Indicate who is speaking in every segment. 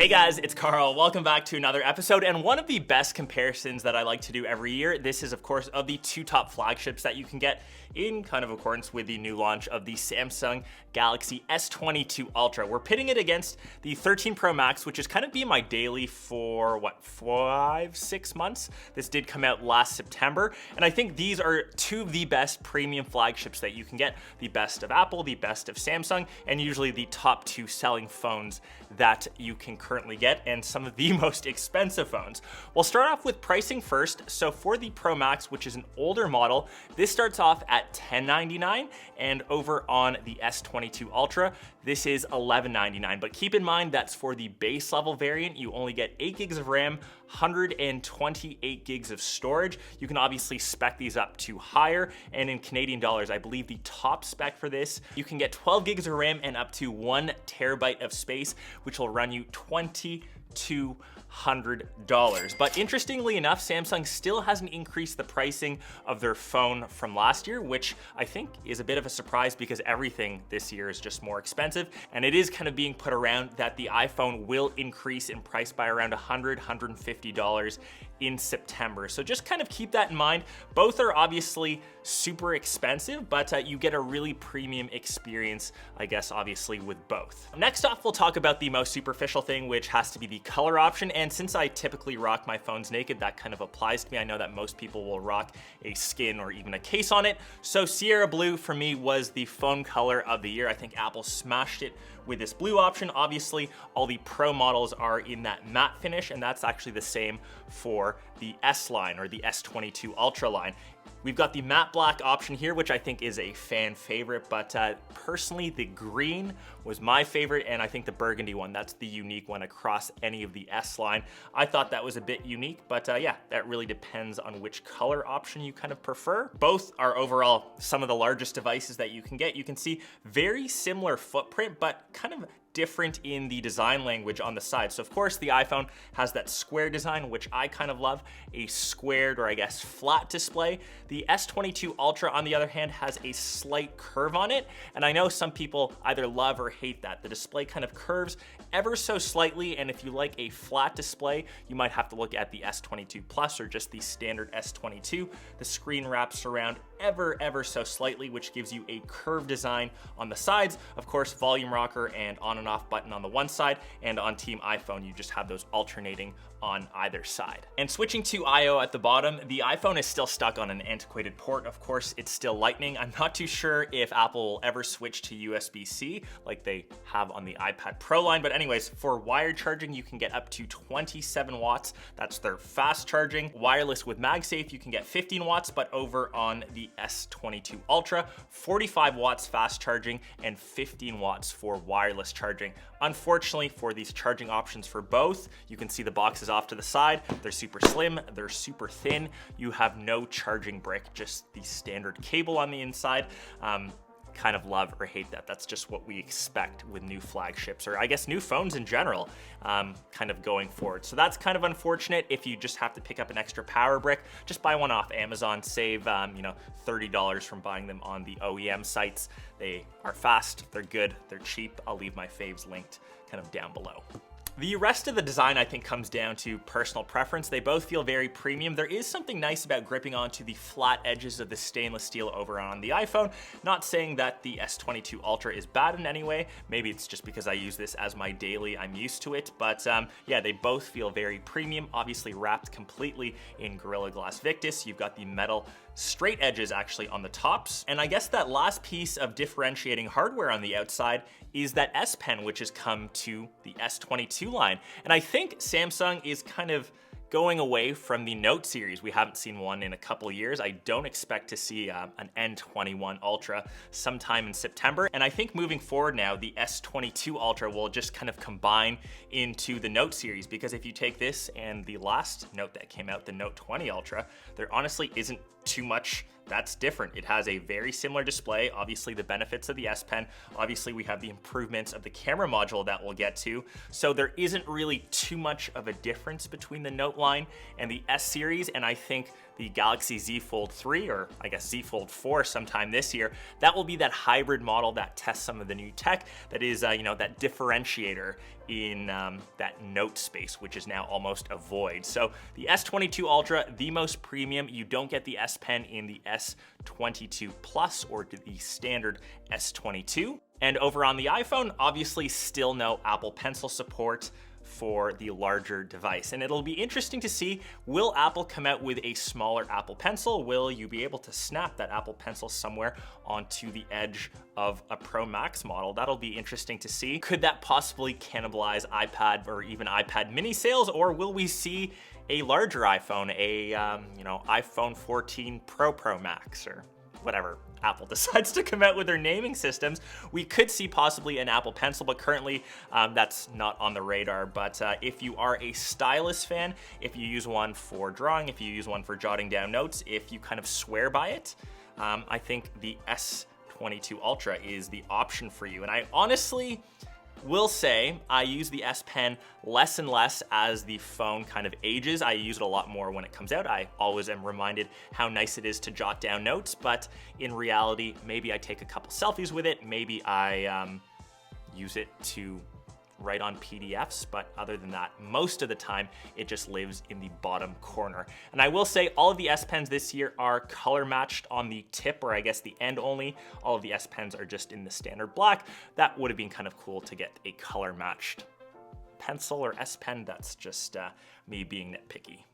Speaker 1: Hey guys, it's Karl. Welcome back to another episode, and one of the best comparisons that I like to do every year. This is, of course, of the two top flagships that you can get in kind of accordance with the new launch of the Samsung Galaxy S22 Ultra. We're pitting it against the 13 Pro Max, which has kind of been my daily for, 5-6 months? This did come out last September, and I think these are two of the best premium flagships that you can get. The best of Apple, the best of Samsung, and usually the top two selling phones that you can currently get, and some of the most expensive phones. We'll start off with pricing first. So for the Pro Max, which is an older model, this starts off at $1099, and over on the S22 Ultra, this is $1199. But keep in mind that's for the base level variant. You only get 8 gigs of RAM, 128 gigs of storage. You can obviously spec these up to higher, and in Canadian dollars, I believe the top spec for this, you can get 12 gigs of RAM and up to 1 terabyte of space, which will run you $2,200. But interestingly enough, Samsung still hasn't increased the pricing of their phone from last year, which I think is a bit of a surprise because everything this year is just more expensive. And it is kind of being put around that the iPhone will increase in price by around $150 in September. So just kind of keep that in mind. Both are obviously super expensive, but you get a really premium experience, I guess, obviously with both. Next off, we'll talk about the most superficial thing, which has to be the color option. And since I typically rock my phones naked, that kind of applies to me. I know that most people will rock a skin or even a case on it. So Sierra Blue for me was the phone color of the year. I think Apple smashed it with this blue option. Obviously, all the Pro models are in that matte finish, and that's actually the same for the S line or the S22 Ultra line. We've got the matte black option here, which I think is a fan favorite, but personally, the green was my favorite, and I think the burgundy one, that's the unique one across any of the S line. I thought that was a bit unique, but yeah, that really depends on which color option you kind of prefer. Both are overall some of the largest devices that you can get. You can see very similar footprint, but kind of different in the design language on the side. So of course the iPhone has that square design, which I kind of love, a squared or I guess flat display. The S22 Ultra on the other hand has a slight curve on it, and I know some people either love or hate that. The display kind of curves ever so slightly, and if you like a flat display, you might have to look at the S22 Plus or just the standard S22. The screen wraps around ever so slightly, which gives you a curved design on the sides. Of course, volume rocker and on and off button on the one side, and on Team iPhone, you just have those alternating on either side. And switching to I/O at the bottom, the iPhone is still stuck on an antiquated port. Of course, it's still Lightning. I'm not too sure if Apple will ever switch to USB-C like they have on the iPad Pro line, but anyways, for wired charging, you can get up to 27 watts. That's their fast charging. Wireless with MagSafe, you can get 15 watts, but over on the S22 Ultra, 45 watts fast charging and 15 watts for wireless charging. Unfortunately, for these charging options for both, you can see the boxes off to the side. They're super slim, they're super thin. You have no charging brick, just the standard cable on the inside. Kind of love or hate that. That's just what we expect with new flagships, or I guess new phones in general, kind of going forward. So that's kind of unfortunate. If you just have to pick up an extra power brick, just buy one off Amazon, save $30 from buying them on the OEM sites. They are fast, they're good, they're cheap. I'll leave my faves linked kind of down below. The rest of the design, I think, comes down to personal preference. They both feel very premium. There is something nice about gripping onto the flat edges of the stainless steel over on the iPhone. Not saying that the S22 Ultra is bad in any way. Maybe it's just because I use this as my daily, I'm used to it. But yeah, they both feel very premium, obviously wrapped completely in Gorilla Glass Victus. You've got the metal straight edges actually on the tops. And I guess that last piece of differentiating hardware on the outside is that S Pen, which has come to the S22 line. And I think Samsung is kind of going away from the Note series. We haven't seen one in a couple years. I don't expect to see an N21 Ultra sometime in September. And I think moving forward now, the S22 Ultra will just kind of combine into the Note series, because if you take this and the last Note that came out, the Note 20 Ultra, there honestly isn't too much that's different. It has a very similar display, obviously the benefits of the S Pen, obviously we have the improvements of the camera module that we'll get to, so there isn't really too much of a difference between the Note line and the S series, and I think the Galaxy Z Fold 3, or I guess Z Fold 4 sometime this year. That will be that hybrid model that tests some of the new tech that is, that differentiator in that note space, which is now almost a void. So the S22 Ultra, the most premium. You don't get the S Pen in the S22 Plus or the standard S22. And over on the iPhone, obviously still no Apple Pencil support for the larger device. And it'll be interesting to see, will Apple come out with a smaller Apple Pencil? Will you be able to snap that Apple Pencil somewhere onto the edge of a Pro Max model? That'll be interesting to see. Could that possibly cannibalize iPad or even iPad mini sales, or will we see a larger iPhone, iPhone 14 Pro Max, or whatever Apple decides to come out with their naming systems? We could see possibly an Apple Pencil, but currently that's not on the radar. But if you are a stylus fan, if you use one for drawing, if you use one for jotting down notes, if you kind of swear by it, I think the S22 Ultra is the option for you. And I honestly will say I use the S Pen less and less as the phone kind of ages. I use it a lot more when it comes out. I always am reminded how nice it is to jot down notes, but in reality, maybe I take a couple selfies with it. Maybe I use it to write on PDFs, but other than that, most of the time, it just lives in the bottom corner. And I will say all of the S Pens this year are color matched on the tip, or I guess the end only. All of the S Pens are just in the standard black. That would have been kind of cool to get a color matched pencil or S Pen. That's just me being nitpicky.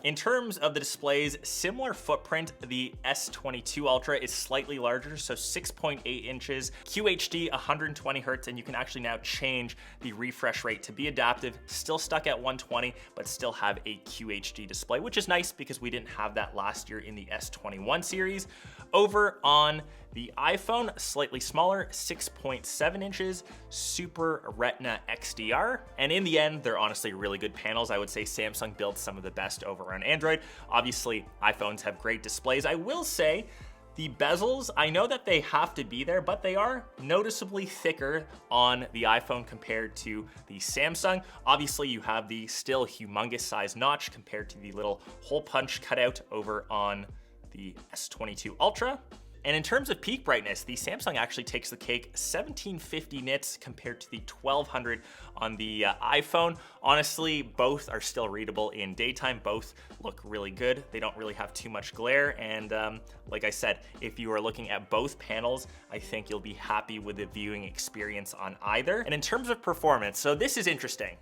Speaker 1: In terms of the displays, similar footprint, the S22 Ultra is slightly larger, so 6.8 inches, QHD 120 Hertz, and you can actually now change the refresh rate to be adaptive, still stuck at 120, but still have a QHD display, which is nice because we didn't have that last year in the S21 series. Over on the iPhone, slightly smaller, 6.7 inches, Super Retina XDR. And in the end, they're honestly really good panels. I would say Samsung builds some of the best over on Android. Obviously, iPhones have great displays. I will say the bezels, I know that they have to be there, but they are noticeably thicker on the iPhone compared to the Samsung. Obviously, you have the still humongous size notch compared to the little hole punch cutout over on the S22 Ultra. And in terms of peak brightness, the Samsung actually takes the cake, 1750 nits compared to the 1200 on the iPhone. Honestly, both are still readable in daytime. Both look really good. They don't really have too much glare. And like I said, if you are looking at both panels, I think you'll be happy with the viewing experience on either. And in terms of performance, so this is interesting.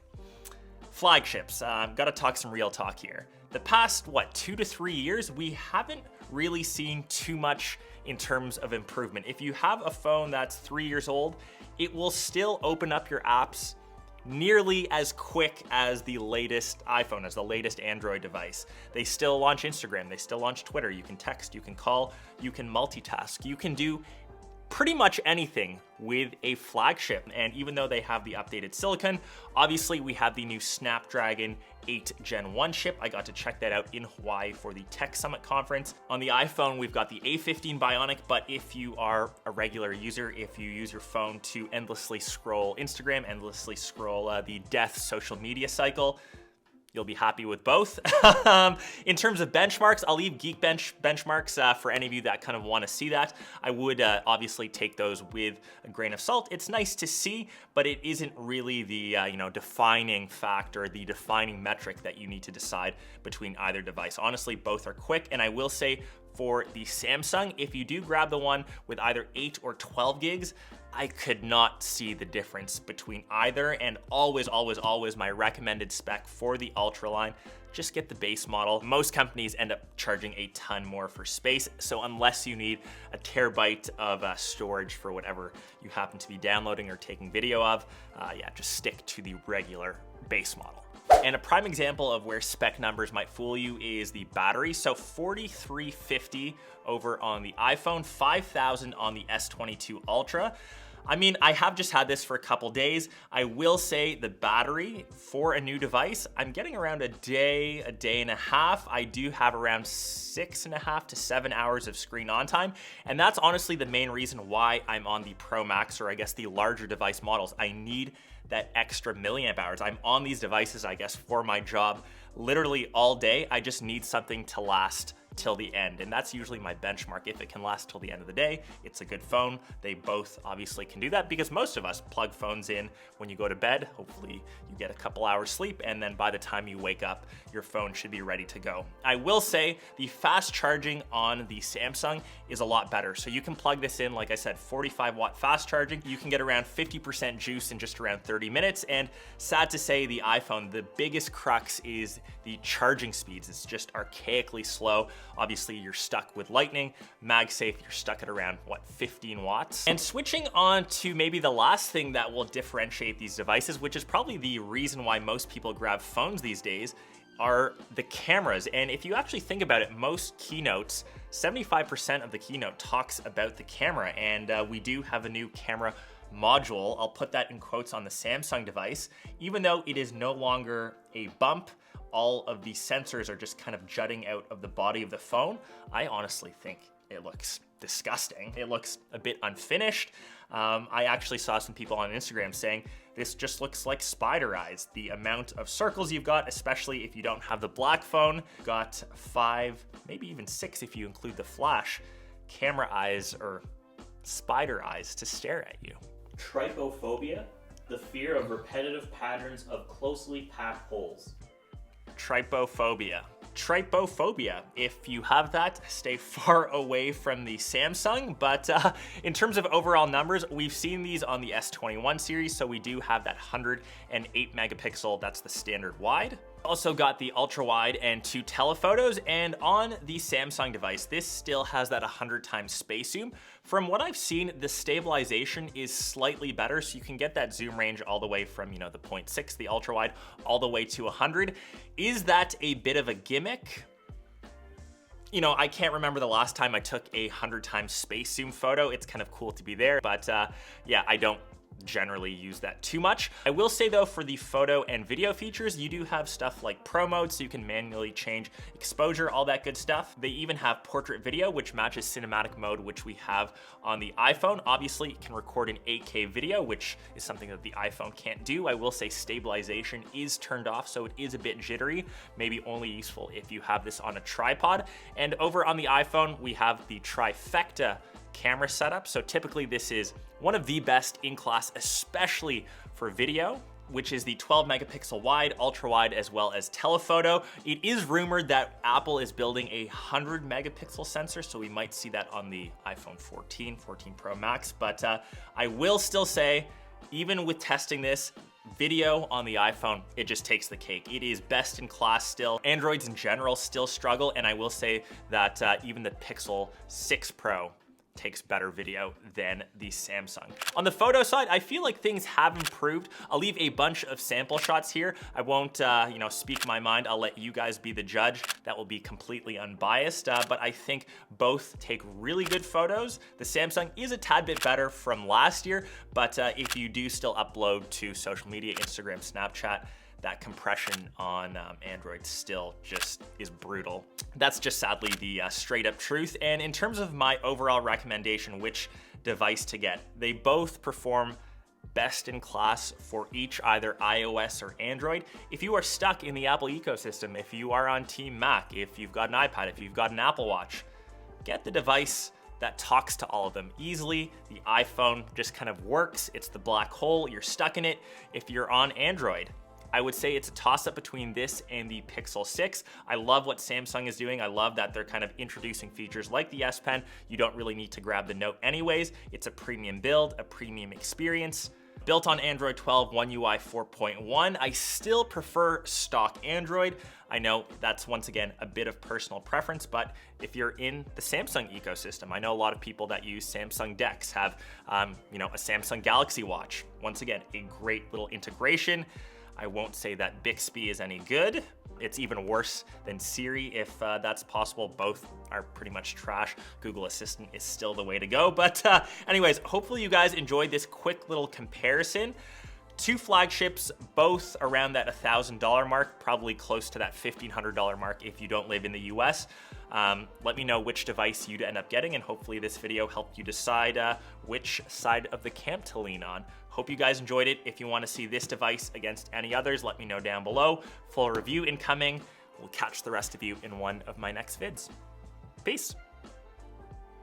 Speaker 1: Flagships, gotta talk some real talk here. The past, 2 to 3 years, we haven't really seen too much in terms of improvement. If you have a phone that's 3 years old, it will still open up your apps nearly as quick as the latest iPhone, as the latest Android device. They still launch Instagram, they still launch Twitter. You can text, you can call, you can multitask, you can do pretty much anything with a flagship. And even though they have the updated silicon, obviously we have the new Snapdragon 8 Gen 1 chip. I got to check that out in Hawaii for the Tech Summit conference. On the iPhone, we've got the A15 Bionic, but if you are a regular user, if you use your phone to endlessly scroll Instagram, endlessly scroll the death social media cycle, you'll be happy with both. In terms of benchmarks, I'll leave Geekbench benchmarks for any of you that kind of want to see that. I would obviously take those with a grain of salt. It's nice to see, but it isn't really the defining factor, the defining metric that you need to decide between either device. Honestly, both are quick, and I will say for the Samsung, if you do grab the one with either 8 or 12 gigs, I could not see the difference between either, and always my recommended spec for the Ultra line, just get the base model. Most companies end up charging a ton more for space, so unless you need a terabyte of storage for whatever you happen to be downloading or taking video of, just stick to the regular base model. And a prime example of where spec numbers might fool you is the battery. So 4350 over on the iPhone, 5000 on the S22 Ultra. I mean, I have just had this for a couple days. I will say the battery for a new device, I'm getting around a day and a half. I do have around 6.5 to 7 hours of screen on time. And that's honestly the main reason why I'm on the Pro Max, or I guess the larger device models. I need that extra milliamp hours. I'm on these devices, I guess, for my job literally all day. I just need something to last till the end, and that's usually my benchmark. If it can last till the end of the day, it's a good phone. They both obviously can do that because most of us plug phones in when you go to bed. Hopefully you get a couple hours sleep, and then by the time you wake up, your phone should be ready to go. I will say the fast charging on the Samsung is a lot better. So you can plug this in, like I said, 45-watt fast charging. You can get around 50% juice in just around 30 minutes. And sad to say, the iPhone, the biggest crux is the charging speeds. It's just archaically slow. Obviously, you're stuck with Lightning. MagSafe, you're stuck at around, what, 15 watts? And switching on to maybe the last thing that will differentiate these devices, which is probably the reason why most people grab phones these days, are the cameras. And if you actually think about it, most keynotes, 75% of the keynote talks about the camera. And we do have a new camera module. I'll put that in quotes on the Samsung device. Even though it is no longer a bump, all of the sensors are just kind of jutting out of the body of the phone. I honestly think it looks disgusting. It looks a bit unfinished. I actually saw some people on Instagram saying this just looks like spider eyes. The amount of circles you've got, especially if you don't have the black phone, got 5, maybe even 6 if you include the flash, camera eyes or spider eyes to stare at you.
Speaker 2: Trypophobia, the fear of repetitive patterns of closely packed holes.
Speaker 1: Trypophobia. Trypophobia. If you have that, stay far away from the Samsung. But in terms of overall numbers, we've seen these on the S21 series. So we do have that 108 megapixel, that's the standard wide. Also got the ultra wide and 2 telephotos, and on the Samsung device, this still has that 100 times space zoom. From what I've seen, the stabilization is slightly better, so you can get that zoom range all the way from, you know, the 0.6, the ultra wide, all the way to 100. Is that a bit of a gimmick? You know, I can't remember the last time I took a 100 times space zoom photo. It's kind of cool to be there, but yeah, I don't generally use that too much. I will say though, for the photo and video features, you do have stuff like Pro Mode, so you can manually change exposure, all that good stuff. They even have portrait video, which matches cinematic mode, which we have on the iPhone. Obviously, it can record in 8K video, which is something that the iPhone can't do. I will say stabilization is turned off, so it is a bit jittery, maybe only useful if you have this on a tripod. And over on the iPhone, we have the trifecta camera setup. So typically this is one of the best in class, especially for video, which is the 12 megapixel wide, ultra wide, as well as telephoto. It is rumored that Apple is building a 100 megapixel sensor, so we might see that on the iPhone 14, 14 Pro Max. But I will still say, even with testing this, video on the iPhone, it just takes the cake. It is best in class still. Androids in general still struggle, and I will say that even the Pixel 6 Pro takes better video than the Samsung. On the photo side, I feel like things have improved. I'll leave a bunch of sample shots here. I won't, you know, speak my mind. I'll let you guys be the judge. That will be completely unbiased, but I think both take really good photos. The Samsung is a tad bit better from last year, but if you do still upload to social media, Instagram, Snapchat, that compression on Android still just is brutal. That's just sadly the straight up truth. And in terms of my overall recommendation, which device to get, they both perform best in class for each, either iOS or Android. If you are stuck in the Apple ecosystem, if you are on Team Mac, if you've got an iPad, if you've got an Apple Watch, get the device that talks to all of them easily. The iPhone just kind of works. It's the black hole, you're stuck in it. If you're on Android, I would say it's a toss-up between this and the Pixel 6. I love what Samsung is doing. I love that they're kind of introducing features like the S Pen. You don't really need to grab the Note anyways. It's a premium build, a premium experience. Built on Android 12, One UI 4.1. I still prefer stock Android. I know that's once again a bit of personal preference, but if you're in the Samsung ecosystem, I know a lot of people that use Samsung DeX have, you know, a Samsung Galaxy Watch. Once again, a great little integration. I won't say that Bixby is any good. It's even worse than Siri, if that's possible. Both are pretty much trash. Google Assistant is still the way to go. But anyways, hopefully you guys enjoyed this quick little comparison. 2 flagships, both around that $1,000 mark, probably close to that $1,500 mark if you don't live in the US. Let me know which device you'd end up getting, and hopefully this video helped you decide which side of the camp to lean on. Hope you guys enjoyed it. If you want to see this device against any others, let me know down below. Full review incoming. We'll catch the rest of you in one of my next vids. Peace.